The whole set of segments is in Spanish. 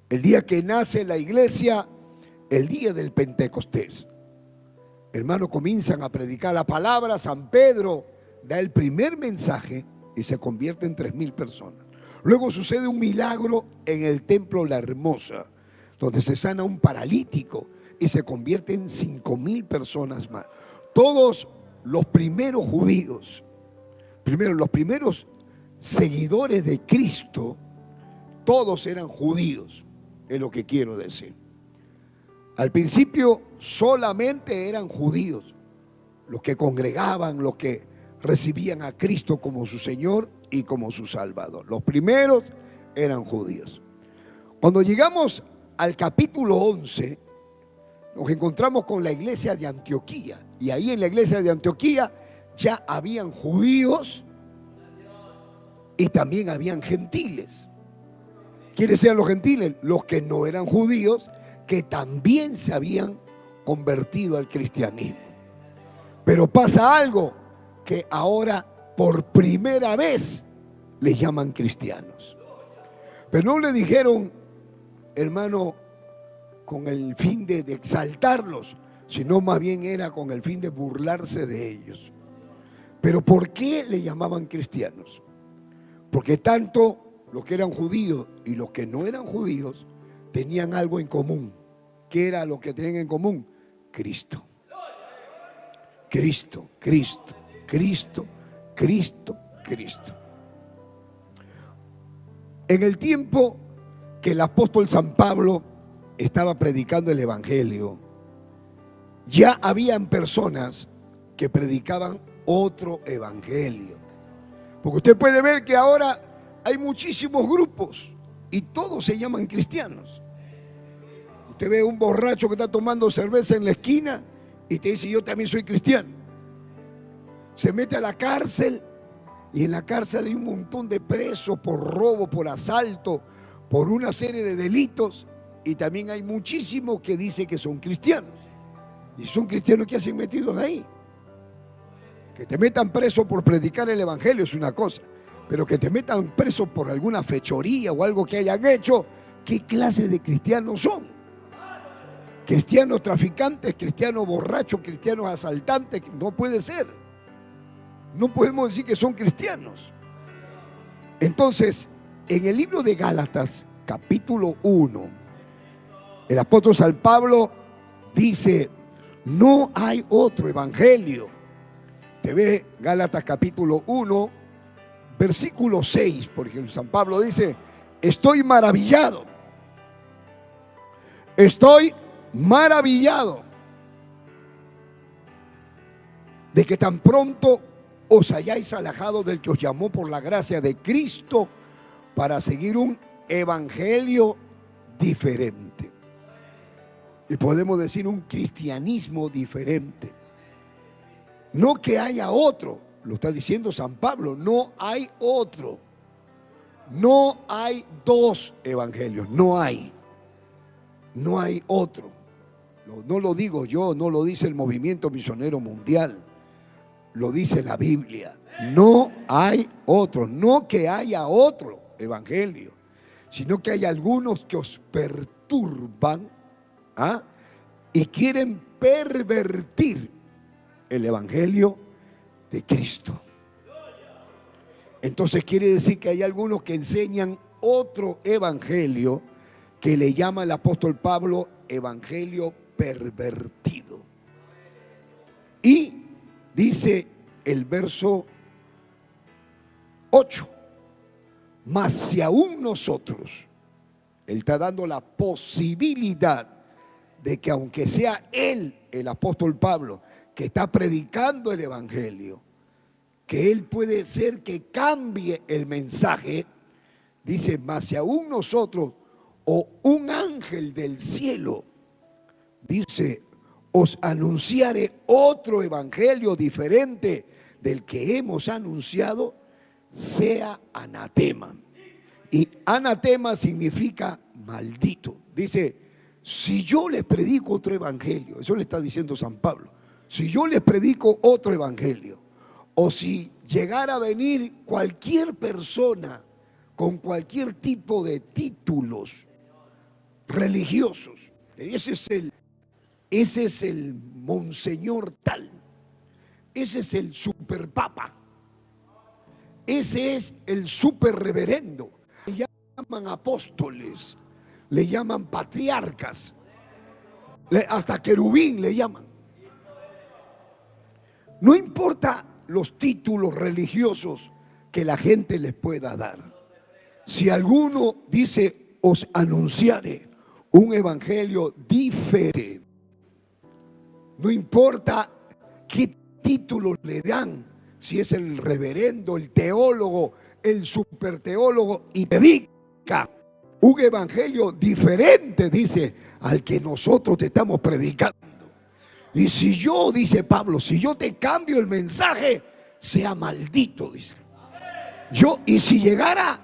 El día que nace la iglesia, el día del Pentecostés. Hermanos, comienzan a predicar la palabra. San Pedro da el primer mensaje y se convierte en 3.000 personas. Luego sucede un milagro en el templo La Hermosa, donde se sana un paralítico y se convierte en 5.000 personas más. Todos los primeros judíos, los primeros seguidores de Cristo, todos eran judíos, es lo que quiero decir. Al principio solamente eran judíos los que congregaban, los que recibían a Cristo como su Señor y como su Salvador. Los primeros eran judíos. Cuando llegamos al capítulo 11, nos encontramos con la iglesia de Antioquía. Y ahí en la iglesia de Antioquía ya habían judíos y también habían gentiles. ¿Quiénes eran los gentiles? Los que no eran judíos, que también se habían convertido al cristianismo. Pero pasa algo, que ahora por primera vez les llaman cristianos. Pero no le dijeron, hermano, con el fin de exaltarlos, sino más bien era con el fin de burlarse de ellos. Pero ¿por qué le llamaban cristianos? Porque tanto los que eran judíos y los que no eran judíos tenían algo en común. ¿Qué era lo que tenían en común? Cristo. Cristo, Cristo, Cristo, Cristo, Cristo. En el tiempo que el apóstol San Pablo estaba predicando el evangelio, ya habían personas que predicaban otro evangelio. Porque usted puede ver que ahora hay muchísimos grupos y todos se llaman cristianos. Usted ve un borracho que está tomando cerveza en la esquina y te dice: yo también soy cristiano. Se mete a la cárcel y en la cárcel hay un montón de presos por robo, por asalto, por una serie de delitos, y también hay muchísimos que dicen que son cristianos. Y son cristianos que se han metido ahí. Que te metan preso por predicar el evangelio es una cosa, pero que te metan preso por alguna fechoría o algo que hayan hecho, ¿qué clase de cristianos son? Cristianos traficantes, cristianos borrachos, cristianos asaltantes. No puede ser. No podemos decir que son cristianos. Entonces, en el libro de Gálatas, capítulo 1, el apóstol San Pablo dice: no hay otro evangelio. Te ve Gálatas capítulo 1, versículo 6, porque San Pablo dice: estoy maravillado. Estoy maravillado de que tan pronto os hayáis alejado del que os llamó por la gracia de Cristo para seguir un evangelio diferente. Y podemos decir un cristianismo diferente. No que haya otro, lo está diciendo San Pablo, no hay otro. No hay dos evangelios, no hay otro. No lo digo yo, no lo dice el movimiento misionero mundial, lo dice la Biblia. No hay otro, no que haya otro evangelio, sino que hay algunos que os perturban y quieren pervertir el evangelio de Cristo. Entonces quiere decir que hay algunos que enseñan otro evangelio que le llama el apóstol Pablo evangelio pervertido. Y dice el verso 8: mas si aún nosotros, él está dando la posibilidad de que aunque sea él, el apóstol Pablo, que está predicando el evangelio, que él puede ser que cambie el mensaje. Dice: mas si aún nosotros o un ángel del cielo, dice, os anunciare otro evangelio diferente del que hemos anunciado, sea anatema. Y anatema significa maldito. Dice: si yo les predico otro evangelio, eso le está diciendo San Pablo, si yo les predico otro evangelio, o si llegara a venir cualquier persona con cualquier tipo de títulos religiosos. Ese es el monseñor tal. Ese es el superpapa. Ese es el superreverendo. Le llaman apóstoles, le llaman patriarcas, hasta querubín le llaman. No importa los títulos religiosos que la gente les pueda dar. Si alguno dice, os anunciaré un evangelio diferente, no importa qué títulos le dan, si es el reverendo, el teólogo, el superteólogo, y predica un evangelio diferente, dice, al que nosotros te estamos predicando. Y si yo, dice Pablo, si yo te cambio el mensaje, sea maldito, dice. Y si llegara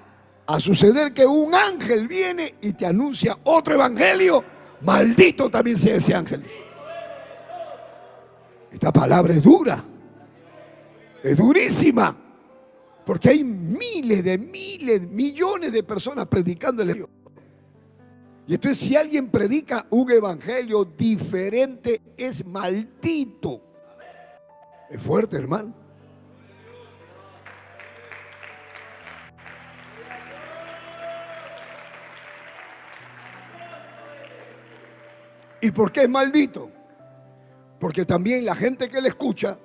a suceder que un ángel viene y te anuncia otro evangelio, maldito también sea ese ángel. Esta palabra es dura, es durísima, porque hay miles, millones de personas predicando el evangelio. Y entonces, si alguien predica un evangelio diferente, es maldito. Es fuerte, hermano. ¿Y por qué es maldito? Porque también la gente que le escucha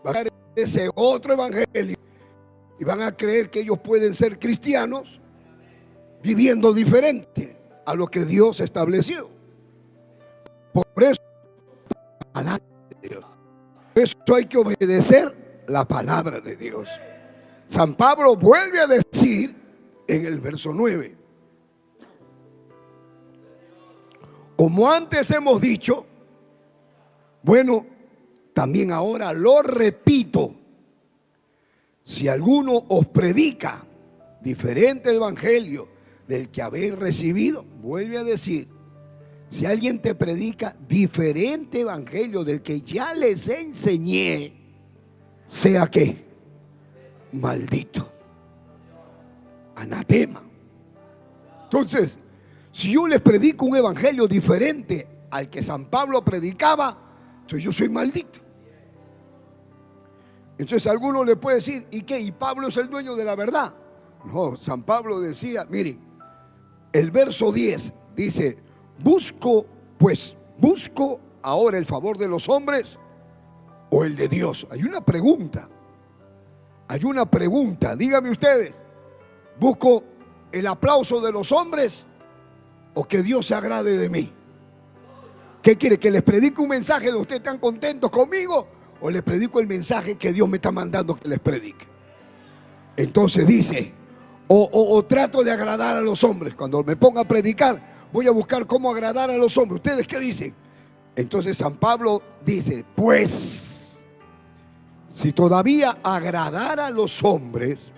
va a creer ese otro evangelio y van a creer que ellos pueden ser cristianos viviendo diferente a lo que Dios estableció. Por eso, por eso hay que obedecer la palabra de Dios. San Pablo vuelve a decir en el verso 9: como antes hemos dicho, bueno, también ahora lo repito, si alguno os predica diferente evangelio del que habéis recibido, vuelve a decir, si alguien te predica diferente evangelio del que ya les enseñé, sea que maldito, anatema. Entonces, si yo les predico un evangelio diferente al que San Pablo predicaba, entonces yo soy maldito. Entonces alguno le puede decir, ¿y qué? ¿Y Pablo es el dueño de la verdad? No, San Pablo decía, miren, el verso 10 dice, busco ahora el favor de los hombres o el de Dios. Hay una pregunta, díganme ustedes, ¿busco el aplauso de los hombres o que Dios se agrade de mí? ¿Qué quiere? ¿Que les predique un mensaje de ustedes están contentos conmigo o les predico el mensaje que Dios me está mandando que les predique? Entonces dice, o trato de agradar a los hombres. Cuando me ponga a predicar, voy a buscar cómo agradar a los hombres. ¿Ustedes qué dicen? Entonces San Pablo dice, pues, si todavía agradara a los hombres,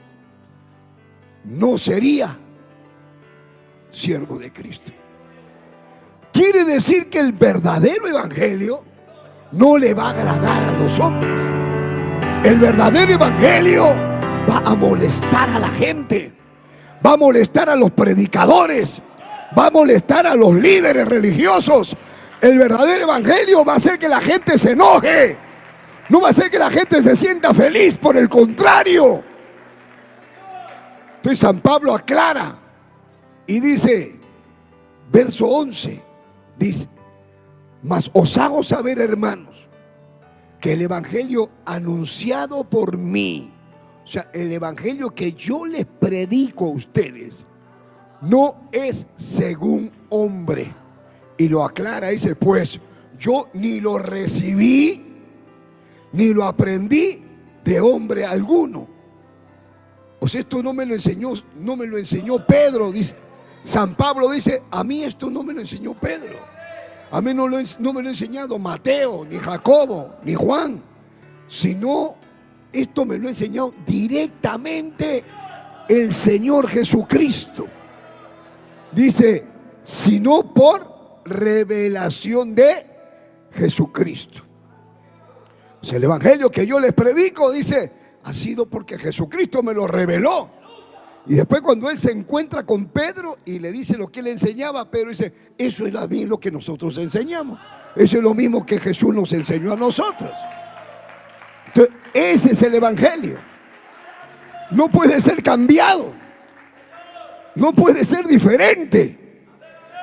no sería siervo de Cristo. Quiere decir que el verdadero evangelio no le va a agradar a los hombres. El verdadero evangelio va a molestar a la gente, va a molestar a los predicadores, va a molestar a los líderes religiosos. El verdadero evangelio va a hacer que la gente se enoje, no va a hacer que la gente se sienta feliz, por el contrario. Entonces San Pablo aclara y dice, verso 11, dice, mas os hago saber, hermanos, que el evangelio anunciado por mí, o sea, el evangelio que yo les predico a ustedes, no es según hombre. Y lo aclara, dice, pues yo ni lo recibí, ni lo aprendí de hombre alguno. O sea, esto no me lo enseñó Pedro, dice. San Pablo dice, a mí esto no me lo enseñó Pedro. A mí no me lo ha enseñado Mateo, ni Jacobo, ni Juan. Sino, esto me lo ha enseñado directamente el Señor Jesucristo. Dice, sino por revelación de Jesucristo. O sea, el evangelio que yo les predico, dice, ha sido porque Jesucristo me lo reveló. Y después cuando él se encuentra con Pedro y le dice lo que él enseñaba, Pedro dice, eso es lo que nosotros enseñamos. Eso es lo mismo que Jesús nos enseñó a nosotros. Entonces, ese es el evangelio. No puede ser cambiado. No puede ser diferente.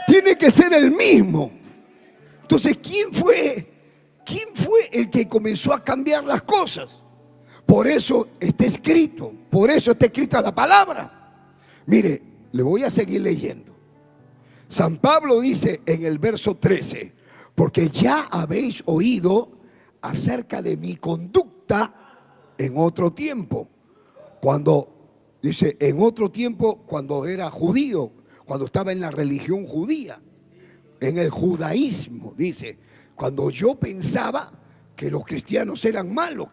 Tiene que ser el mismo. Entonces, ¿quién fue el que comenzó a cambiar las cosas? Por eso está escrito. Por eso está escrita la palabra. Mire, le voy a seguir leyendo. San Pablo dice en el verso 13, porque ya habéis oído acerca de mi conducta en otro tiempo. Dice, en otro tiempo, cuando era judío, cuando estaba en la religión judía, en el judaísmo, dice, cuando yo pensaba que los cristianos eran malos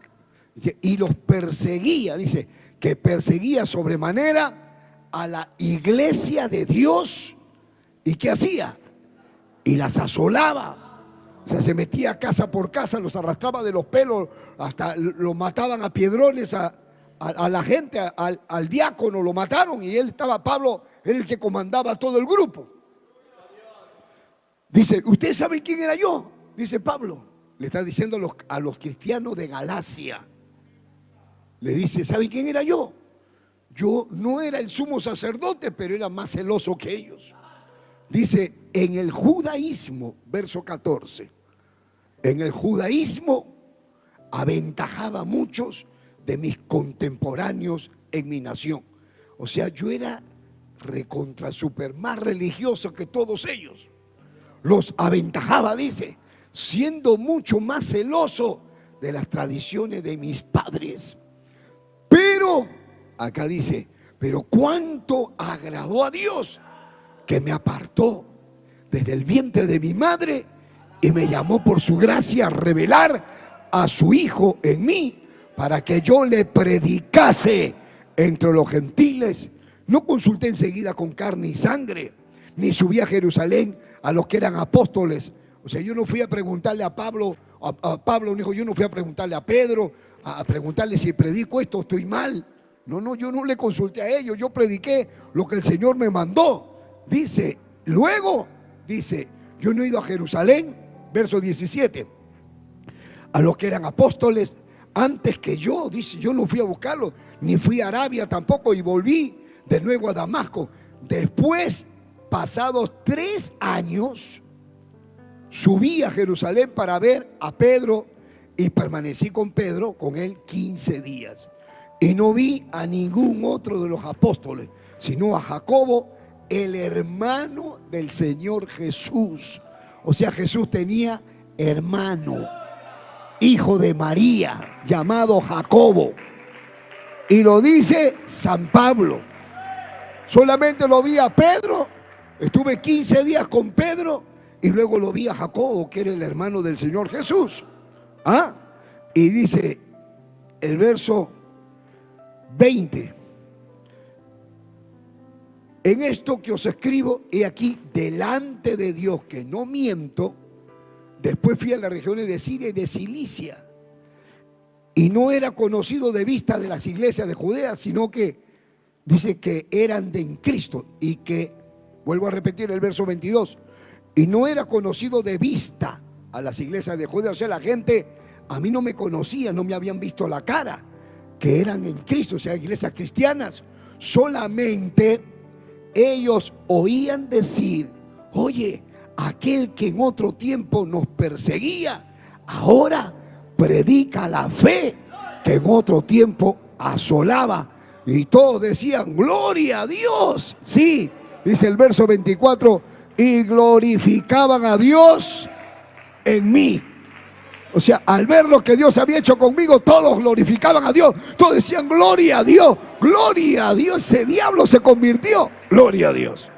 y los perseguía, dice, que perseguía sobremanera a la iglesia de Dios. ¿Y qué hacía? Y las asolaba. O sea, se metía casa por casa, los arrastraba de los pelos, hasta los mataban a piedrones a la gente, al diácono lo mataron y Pablo era el que comandaba todo el grupo. Dice, ¿ustedes saben quién era yo? Dice Pablo, le está diciendo a los cristianos de Galacia. Le dice, ¿saben quién era yo? Yo no era el sumo sacerdote, pero era más celoso que ellos. Dice, en el judaísmo, verso 14, en el judaísmo aventajaba a muchos de mis contemporáneos en mi nación. O sea, yo era recontra super más religioso que todos ellos. Los aventajaba, dice, siendo mucho más celoso de las tradiciones de mis padres. Pero, acá dice, pero cuánto agradó a Dios que me apartó desde el vientre de mi madre y me llamó por su gracia a revelar a su Hijo en mí para que yo le predicase entre los gentiles. No consulté enseguida con carne y sangre, ni subí a Jerusalén a los que eran apóstoles. O sea, yo no fui a preguntarle a Pablo, yo no fui a preguntarle a Pedro, a preguntarle si predico esto, estoy mal. No, yo no le consulté a ellos, yo prediqué lo que el Señor me mandó. Dice, luego, yo no he ido a Jerusalén, verso 17, a los que eran apóstoles antes que yo, dice, yo no fui a buscarlos, ni fui a Arabia tampoco, y volví de nuevo a Damasco. Después, pasados 3 años, subí a Jerusalén para ver a Pedro y permanecí con Pedro, con él 15 días. Y no vi a ningún otro de los apóstoles, sino a Jacobo, el hermano del Señor Jesús. O sea, Jesús tenía hermano, hijo de María, llamado Jacobo. Y lo dice San Pablo. Solamente lo vi a Pedro, estuve 15 días con Pedro y luego lo vi a Jacobo, que era el hermano del Señor Jesús. Y dice el verso 20, en esto que os escribo, he aquí delante de Dios que no miento. Después fui a las regiones de Siria y de Cilicia y no era conocido de vista de las iglesias de Judea, sino que dice que eran de en Cristo. Y que, vuelvo a repetir el verso 22, y no era conocido de vista a las iglesias de Judea. O sea, la gente a mí no me conocía, no me habían visto la cara, que eran en Cristo, o sea, iglesias cristianas. Solamente ellos oían decir, oye, aquel que en otro tiempo nos perseguía, ahora predica la fe que en otro tiempo asolaba. Y todos decían, gloria a Dios. Sí, dice el verso 24, y glorificaban a Dios en mí. O sea, al ver lo que Dios había hecho conmigo, todos glorificaban a Dios. Todos decían, gloria a Dios, ese diablo se convirtió. Gloria a Dios.